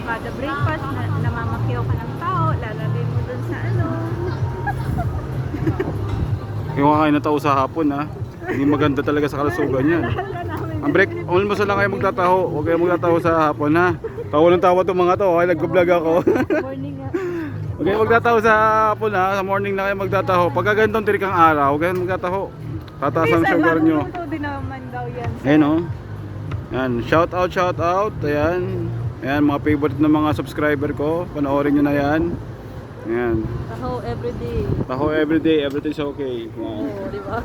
kada breakfast, namamakyaw ka ng tao, lalagay mo dun sa ano. Yung kakain na tao sa hapon ha. Hindi maganda talaga sa kalusugan yan. Ang break, almost lang kayo magtataho. Huwag kayo magtataho sa hapon ha. Tawa ng tawa itong mga to. Okay, nag-vlog ako. Morning nga. Huwag kayo magtataho sa hapon ha. Sa morning na kayo magtataho. Pagka ganitong tirik ang araw, huwag kayo magtataho. Tataas ang sugar nyo. Ito din naman daw yan. Ayan o. Yan. Shout out. Ayan. Ayan mga favorite ng mga subscriber ko. Panoorin nyo na yan. Ayan. Taho everyday. Taho everyday. Everything's okay. Ayan. Oo, di ba?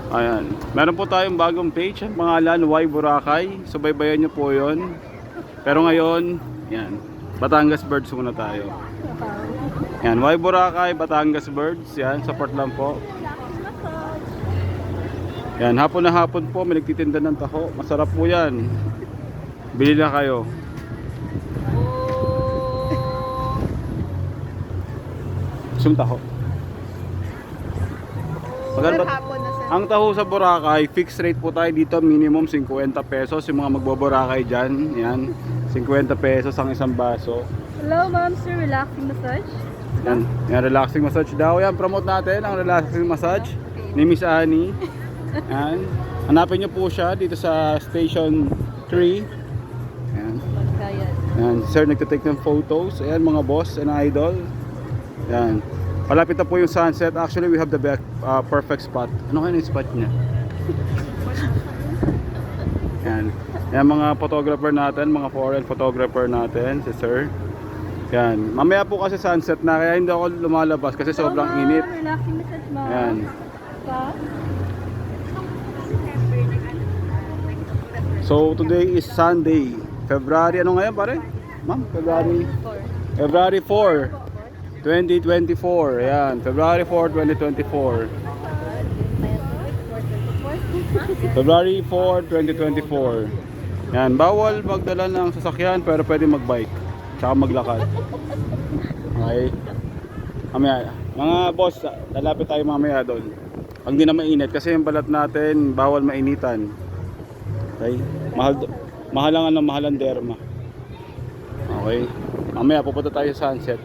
Ayan. Meron po tayong bagong page. Ang pangalan, Y Boracay. Subaybayan nyo po yon. Pero ngayon, yan. Batangas Birds muna tayo. Yan. Y Boracay, Batangas Birds. Yan. Support lang po. Yan. Hapon na hapon po. May nagtitinda ng taho. Masarap po yan. Bili na kayo. Gusto mong taho? Magkano ba? Ang taho sa Boracay, fixed rate po tayo dito, minimum 50 pesos. Yung mga magbo-Boracay dyan, yan, 50 pesos ang isang baso. Hello, ma'am, sir. Relaxing massage? Yan, yan, relaxing massage daw. Yan, promote natin ang relaxing massage ni Miss Annie. Yan, hanapin nyo po siya dito sa Station 3. Yan, yan, sir nagtitake ng photos. Ayan mga boss and idol. Yan. Palapit na po yung sunset. Actually, we have the perfect spot. Ano kaya yung spot niya? Yan. Yan mga photographer natin, mga foreign photographer natin, si sir. Yan. Mamaya po kasi sunset na, kaya hindi ako lumalabas kasi sobrang init. Relaxing massage, ma'am. Yan. So, today is Sunday. February, ano ngayon pare? Ma'am, February 4. 2024, ayan, February 4, 2024. February 4, 2024. Yan, bawal magdala ng sasakyan pero pwede magbike tsaka maglakad. Okay. Mamaya, mga boss, lalapit tayo mamaya doon. Pag di na mainit kasi yung balat natin bawal mainitan. Okay? Mahal ang derma. Okay. Mamaya pupunta tayo sa sunset.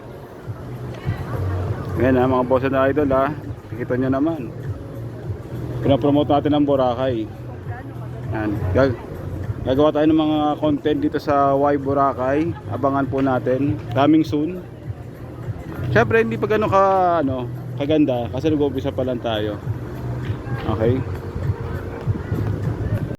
Ayan ha, mga boss na idol ha. Nakikita nyo naman. Pinapromote natin ang Boracay. Ayan. Gagawa tayo ng mga content dito sa Y Boracay. Abangan po natin. Coming soon. Siyempre hindi pa gano'n kaganda kasi nag-uumpisa pa lang tayo. Okay.